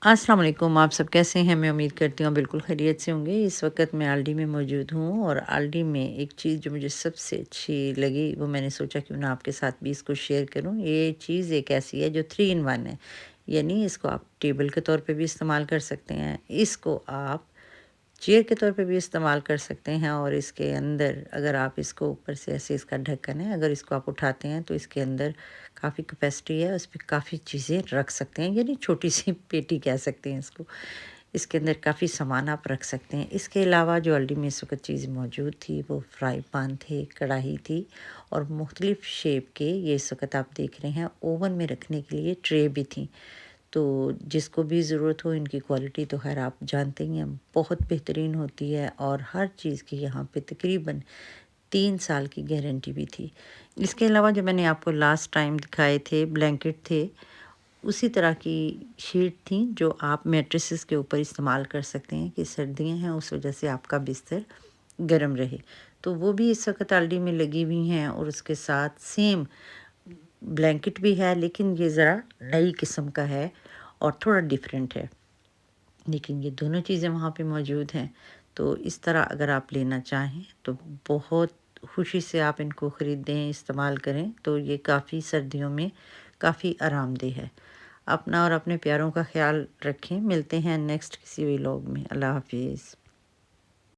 अस्सलाम वालेकुम। आप सब कैसे हैं? मैं उम्मीद करती हूँ बिल्कुल खैरियत से होंगे। इस वक्त मैं आल्डी में मौजूद हूँ और आल्डी में एक चीज़ जो मुझे सबसे अच्छी लगी वो मैंने सोचा क्यों ना आपके साथ भी इसको शेयर करूँ। ये चीज़ एक ऐसी है जो 3 इन 1 है, यानी इसको आप टेबल के तौर पे भी इस्तेमाल कर सकते हैं, इसको आप चेयर के तौर पे भी इस्तेमाल कर सकते हैं और इसके अंदर अगर आप इसको ऊपर से ऐसे इसका ढक्कन है, अगर इसको आप उठाते हैं तो इसके अंदर काफ़ी कैपेसिटी है, उस पे काफ़ी चीज़ें रख सकते हैं, यानी छोटी-सी पेटी कह सकते हैं इसको। इसके अंदर काफ़ी सामान आप रख सकते हैं। इसके अलावा जो आल्डी में इस वक़्त चीज़ मौजूद थी वो फ्राई पैन थे, कढ़ाई थी और मुख्तलिफ़ शेप के ये इस वक़्त आप देख रहे हैं ओवन में रखने के लिए ट्रे भी थी। तो जिसको भी ज़रूरत हो इनकी क्वालिटी तो ख़ैर आप जानते ही हैं बहुत बेहतरीन होती है और हर चीज़ की यहाँ पे तकरीबन 3 साल की गारंटी भी थी। इसके अलावा जो मैंने आपको लास्ट टाइम दिखाए थे ब्लैंकेट थे, उसी तरह की शीट थी जो आप मैट्रेसेस के ऊपर इस्तेमाल कर सकते हैं कि सर्दियाँ हैं उस वजह से आपका बिस्तर गर्म रहे। तो वो भी इस वक़्त आल्डी में लगी हुई हैं और उसके साथ सेम ब्लैंकेट भी है लेकिन ये ज़रा नई किस्म का है और थोड़ा डिफरेंट है। लेकिन ये दोनों चीज़ें वहाँ पे मौजूद हैं। तो इस तरह अगर आप लेना चाहें तो बहुत खुशी से आप इनको ख़रीदें, इस्तेमाल करें तो ये काफ़ी सर्दियों में काफ़ी आरामदेह है। अपना और अपने प्यारों का ख़्याल रखें। मिलते हैं नेक्स्ट किसी व्लॉग में। अल्लाह हाफ़िज़।